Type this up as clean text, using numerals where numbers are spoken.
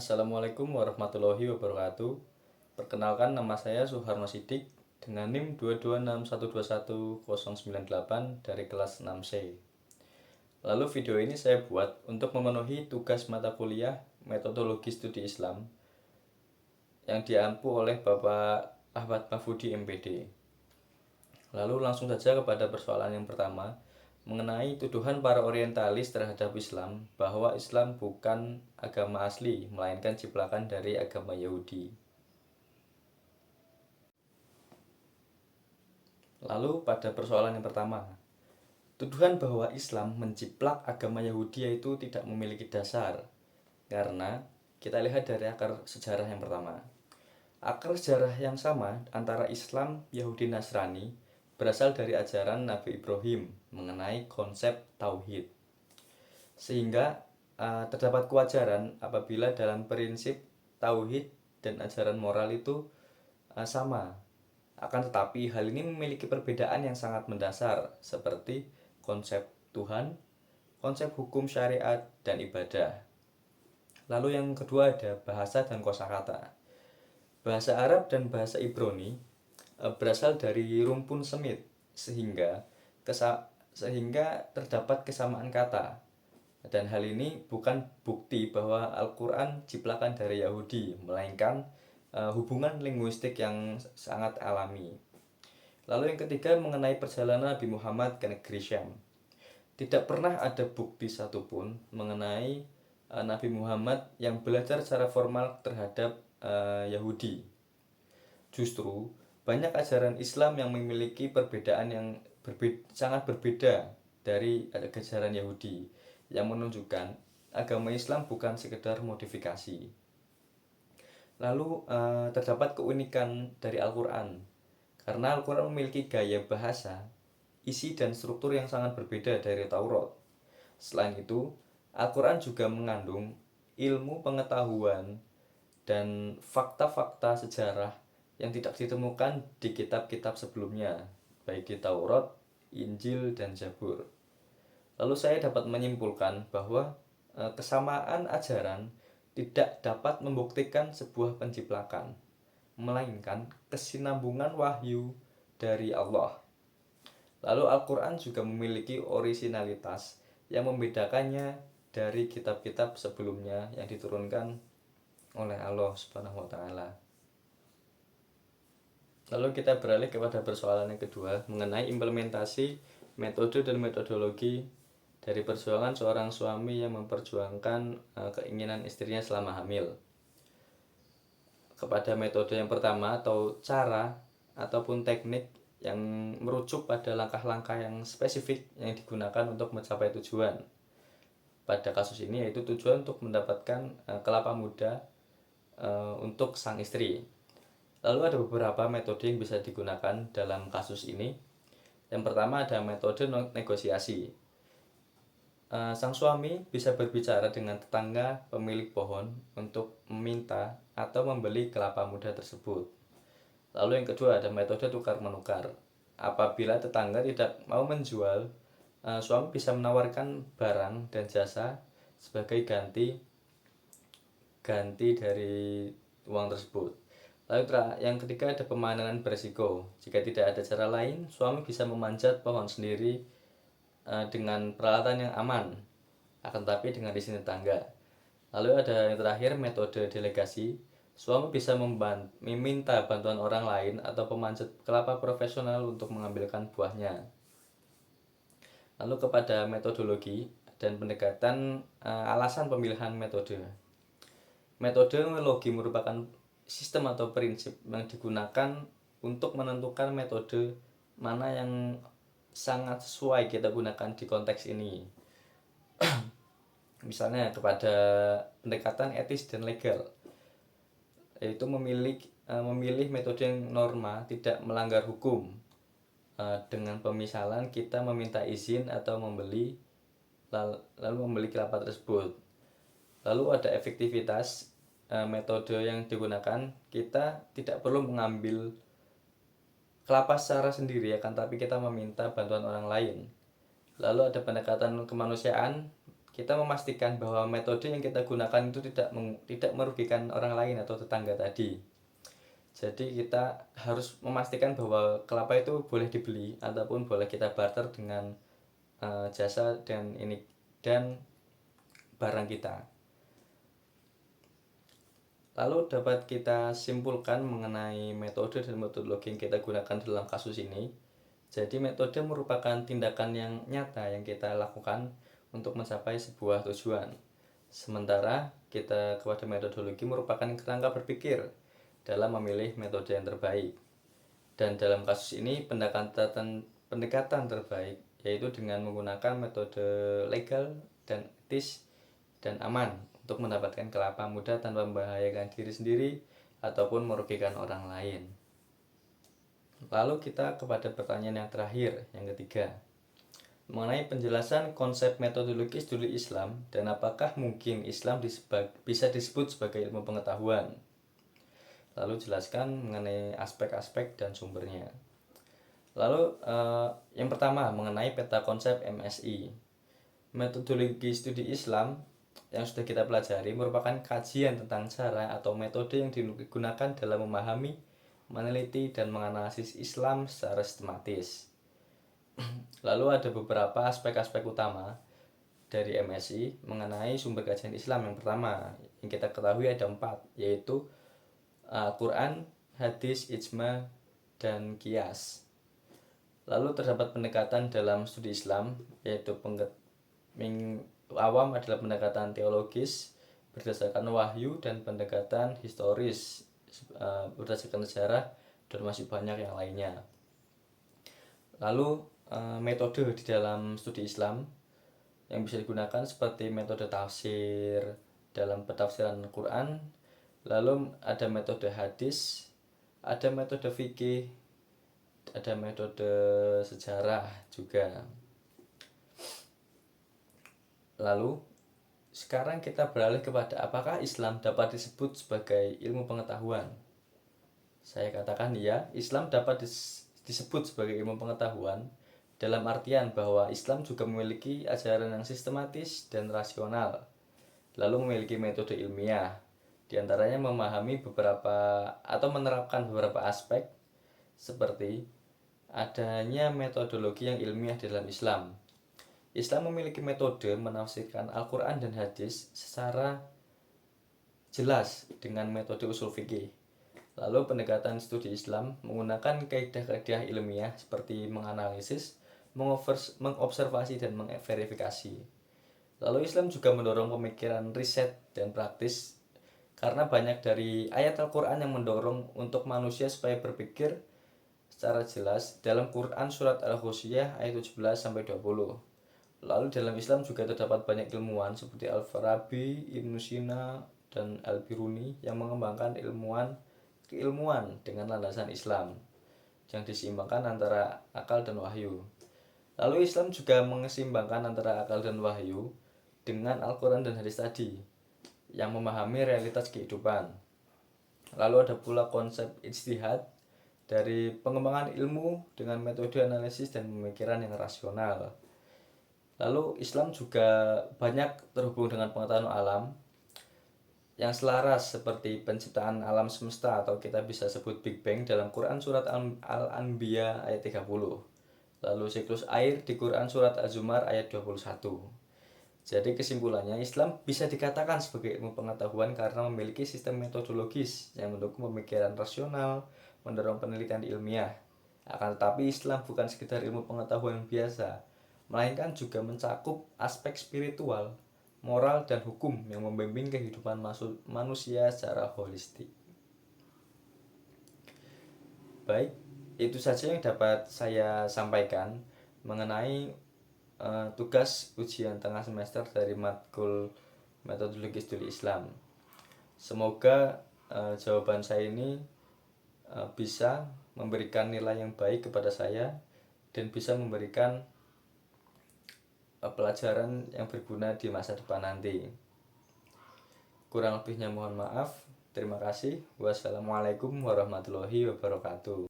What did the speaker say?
Assalamualaikum warahmatullahi wabarakatuh. Perkenalkan, nama saya Suharno Sidik dengan NIM 226121098 dari kelas 6C. Lalu video ini saya buat untuk memenuhi tugas mata kuliah Metodologi Studi Islam yang diampu oleh Bapak Ahmad Mahfudi MPD. Lalu langsung saja kepada persoalan yang pertama, mengenai tuduhan para orientalis terhadap Islam bahwa Islam bukan agama asli, melainkan ciplakan dari agama Yahudi. Lalu pada persoalan yang pertama, tuduhan bahwa Islam menjiplak agama Yahudi itu tidak memiliki dasar, karena kita lihat dari akar sejarah yang pertama. Akar sejarah yang sama antara Islam, Yahudi, Nasrani berasal dari ajaran Nabi Ibrahim mengenai konsep tauhid. Sehingga terdapat kewajaran apabila dalam prinsip tauhid dan ajaran moral itu sama. Akan tetapi hal ini memiliki perbedaan yang sangat mendasar seperti konsep Tuhan, konsep hukum syariat, dan ibadah. Lalu yang kedua ada bahasa dan kosakata. Bahasa Arab dan bahasa Ibrani berasal dari rumpun semit sehingga terdapat kesamaan kata. Dan hal ini bukan bukti bahwa Al-Quran ciplakan dari Yahudi, melainkan hubungan linguistik yang sangat alami. Lalu yang ketiga mengenai perjalanan Nabi Muhammad ke negeri Syam. Tidak pernah ada bukti satupun mengenai Nabi Muhammad yang belajar secara formal terhadap Yahudi. Justru banyak ajaran Islam yang memiliki perbedaan yang sangat berbeda dari ajaran Yahudi, yang menunjukkan agama Islam bukan sekedar modifikasi. Lalu terdapat keunikan dari Al-Quran, karena Al-Quran memiliki gaya bahasa, isi dan struktur yang sangat berbeda dari Taurat. Selain itu, Al-Quran juga mengandung ilmu pengetahuan dan fakta-fakta sejarah yang tidak ditemukan di kitab-kitab sebelumnya, baik di Taurat, Injil, dan Zabur. Lalu saya dapat menyimpulkan bahwa kesamaan ajaran tidak dapat membuktikan sebuah penciplakan, melainkan kesinambungan wahyu dari Allah. Lalu Al-Quran juga memiliki orisinalitas yang membedakannya dari kitab-kitab sebelumnya yang diturunkan oleh Allah Subhanahu wa taala. Lalu kita beralih kepada persoalan yang kedua mengenai implementasi metode dan metodologi dari perjuangan seorang suami yang memperjuangkan keinginan istrinya selama hamil. Kepada metode yang pertama atau cara ataupun teknik yang merujuk pada langkah-langkah yang spesifik yang digunakan untuk mencapai tujuan. Pada kasus ini yaitu tujuan untuk mendapatkan kelapa muda untuk sang istri. Lalu ada beberapa metode yang bisa digunakan dalam kasus ini. Yang pertama ada metode negosiasi. Sang suami bisa berbicara dengan tetangga pemilik pohon untuk meminta atau membeli kelapa muda tersebut. Lalu yang kedua ada metode tukar-menukar. Apabila tetangga tidak mau menjual, suami bisa menawarkan barang dan jasa sebagai ganti dari uang tersebut. Lalu yang ketiga ada pemanenan berisiko. Jika tidak ada cara lain, suami bisa memanjat pohon sendiri dengan peralatan yang aman, akan tetapi dengan izin tetangga. Lalu ada yang terakhir metode delegasi. Suami bisa meminta bantuan orang lain atau pemanjat kelapa profesional untuk mengambilkan buahnya. Lalu kepada metodologi dan pendekatan alasan pemilihan metode. Metodologi merupakan sistem atau prinsip yang digunakan untuk menentukan metode mana yang sangat sesuai kita gunakan di konteks ini. Misalnya kepada pendekatan etis dan legal, yaitu memilih metode yang norma tidak melanggar hukum. Dengan pemisalan kita meminta izin atau lalu membeli kelapa tersebut. Lalu ada efektivitas metode yang digunakan, kita tidak perlu mengambil kelapa secara sendiri akan tapi kita meminta bantuan orang lain. Lalu ada pendekatan kemanusiaan, kita memastikan bahwa metode yang kita gunakan itu tidak merugikan orang lain atau tetangga tadi. Jadi kita harus memastikan bahwa kelapa itu boleh dibeli ataupun boleh kita barter dengan jasa dan barang kita. Lalu dapat kita simpulkan mengenai metode dan metodologi yang kita gunakan dalam kasus ini. Jadi metode merupakan tindakan yang nyata yang kita lakukan untuk mencapai sebuah tujuan. Sementara kita kepada metodologi merupakan kerangka berpikir dalam memilih metode yang terbaik. Dan dalam kasus ini pendekatan terbaik yaitu dengan menggunakan metode legal dan etis dan aman untuk mendapatkan kelapa muda tanpa membahayakan diri sendiri ataupun merugikan orang lain. Lalu kita kepada pertanyaan yang terakhir, yang ketiga, mengenai penjelasan konsep metodologi studi Islam dan apakah mungkin Islam bisa disebut sebagai ilmu pengetahuan. Lalu jelaskan mengenai aspek-aspek dan sumbernya. Lalu yang pertama mengenai peta konsep MSI. Metodologi studi Islam yang sudah kita pelajari merupakan kajian tentang cara atau metode yang digunakan dalam memahami, meneliti, dan menganalisis Islam secara sistematis. Lalu ada beberapa aspek-aspek utama dari MSI mengenai sumber kajian Islam. Yang pertama yang kita ketahui ada 4, yaitu Al-Quran, hadis, ijma, dan qiyas. Lalu terdapat pendekatan dalam studi Islam, yaitu awam adalah pendekatan teologis berdasarkan wahyu dan pendekatan historis berdasarkan sejarah, dan masih banyak yang lainnya. Lalu metode di dalam studi Islam yang bisa digunakan seperti metode tafsir dalam pentafsiran Al-Quran, lalu ada metode hadis, ada metode fikih, ada metode sejarah juga. Lalu sekarang kita beralih kepada apakah Islam dapat disebut sebagai ilmu pengetahuan. Saya katakan ya, Islam dapat disebut sebagai ilmu pengetahuan dalam artian bahwa Islam juga memiliki ajaran yang sistematis dan rasional, lalu memiliki metode ilmiah, diantaranya memahami menerapkan beberapa aspek seperti adanya metodologi yang ilmiah di dalam Islam. Islam memiliki metode menafsirkan Al-Quran dan hadis secara jelas dengan metode usul fikih. Lalu pendekatan studi Islam menggunakan kaidah-kaidah ilmiah seperti menganalisis, mengobservasi, dan memverifikasi. Lalu Islam juga mendorong pemikiran riset dan praktis karena banyak dari ayat Al-Quran yang mendorong untuk manusia supaya berpikir secara jelas dalam Quran surat Al-Ghasyiyah ayat 17-20. Lalu dalam Islam juga terdapat banyak ilmuwan seperti Al-Farabi, Ibnu Sina, dan Al-Biruni yang mengembangkan keilmuan dengan landasan Islam yang diseimbangkan antara akal dan wahyu. Lalu Islam juga mengeseimbangkan antara akal dan wahyu dengan Al-Quran dan hadis tadi yang memahami realitas kehidupan. Lalu ada pula konsep ijtihad dari pengembangan ilmu dengan metode analisis dan pemikiran yang rasional. Lalu Islam juga banyak terhubung dengan pengetahuan alam yang selaras seperti penciptaan alam semesta atau kita bisa sebut Big Bang dalam Quran surat Al-Anbiya ayat 30. Lalu siklus air di Quran surat Az-Zumar ayat 21. Jadi kesimpulannya, Islam bisa dikatakan sebagai ilmu pengetahuan karena memiliki sistem metodologis yang mendukung pemikiran rasional, mendorong penelitian ilmiah. Akan tetapi Islam bukan sekedar ilmu pengetahuan biasa, melainkan juga mencakup aspek spiritual, moral, dan hukum yang membimbing kehidupan manusia secara holistik. Baik, itu saja yang dapat saya sampaikan mengenai tugas ujian tengah semester dari matkul metodologi studi Islam. Semoga jawaban saya ini bisa memberikan nilai yang baik kepada saya dan bisa memberikan pelajaran yang berguna di masa depan nanti. Kurang lebihnya mohon maaf. Terima kasih. Wassalamualaikum warahmatullahi wabarakatuh.